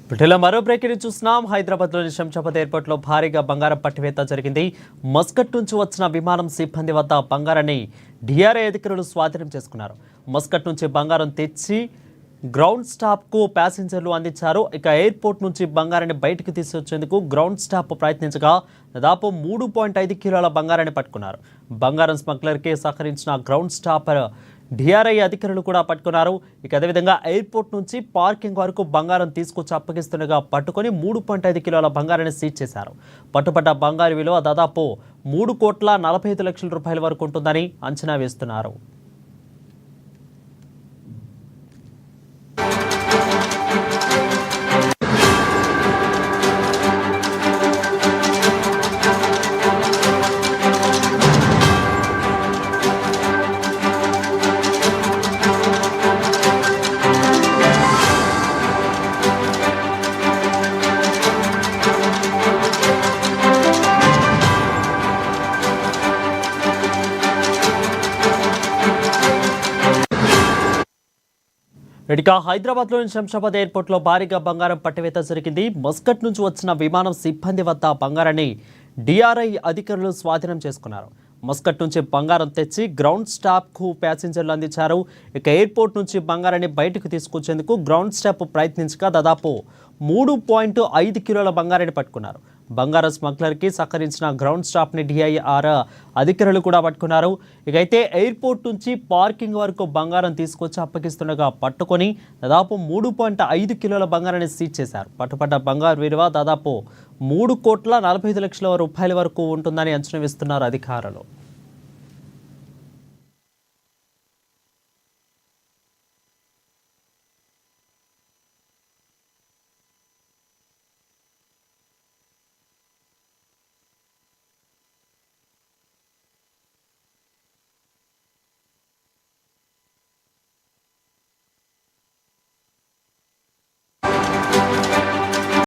బ్రిటన్లో మరో బ్రేకింగ్ చూస్తున్నాం. హైదరాబాద్లోని శంషాబాద్ ఎయిర్పోర్ట్లో భారీగా బంగారం పట్టివేత జరిగింది. మస్కట్ నుంచి వచ్చిన విమానం సిబ్బంది వద్ద బంగారాన్ని డిఆర్ఐ అధికారులు స్వాధీనం చేసుకున్నారు. మస్కట్ నుంచి బంగారం తెచ్చి గ్రౌండ్ స్టాప్కు ప్యాసింజర్లు అందించారు. ఇక ఎయిర్పోర్ట్ నుంచి బంగారాన్ని బయటకు తీసుకొచ్చేందుకు గ్రౌండ్ స్టాప్ ప్రయత్నించగా దాదాపు 3.5 కిలోల బంగారాన్ని పట్టుకున్నారు. బంగారం స్మగ్లర్కి సహకరించిన గ్రౌండ్ స్టాపర్ డిఆర్ఐ అధికారులు కూడా పట్టుకున్నారు. ఇక అదేవిధంగా ఎయిర్పోర్ట్ నుంచి పార్కింగ్ వరకు బంగారం తీసుకొచ్చి అప్పగిస్తుండగా పట్టుకొని 3.5 కిలోల బంగారాన్ని సీజ్ చేశారు. పట్టుబడ్డ బంగారు విలువ దాదాపు 3,45,00,000 రూపాయల వరకు ఉంటుందని అంచనా వేస్తున్నారు. ఇక హైదరాబాద్లోని శంషాబాద్ ఎయిర్పోర్ట్లో భారీగా బంగారం పట్టివేత జరిగింది. మస్కట్ నుంచి వచ్చిన విమానం సిబ్బంది వద్ద బంగారాన్ని డిఆర్ఐ అధికారులు స్వాధీనం చేసుకున్నారు. మస్కట్ నుంచి బంగారం తెచ్చి గ్రౌండ్ స్టాప్కు ప్యాసింజర్లు అందించారు. ఇక ఎయిర్పోర్ట్ నుంచి బంగారాన్ని బయటకు తీసుకొచ్చేందుకు గ్రౌండ్ స్టాప్ ప్రయత్నించగా దాదాపు 3.5 కిలోల బంగారాన్ని పట్టుకున్నారు. బంగారం స్మగ్లర్కి సహకరించిన గ్రౌండ్ స్టాప్ని డిఐఆర్ అధికారులు కూడా పట్టుకున్నారు. ఇకైతే ఎయిర్పోర్ట్ నుంచి పార్కింగ్ వరకు బంగారం తీసుకొచ్చి అప్పగిస్తుండగా పట్టుకొని దాదాపు 3.5 కిలోల బంగారాన్ని సీజ్ చేశారు. పట్టుబడ్డ బంగారు విలువ దాదాపు 3,45,00,000 రూపాయల వరకు ఉంటుందని అంచనా వేస్తున్నారు అధికారులు.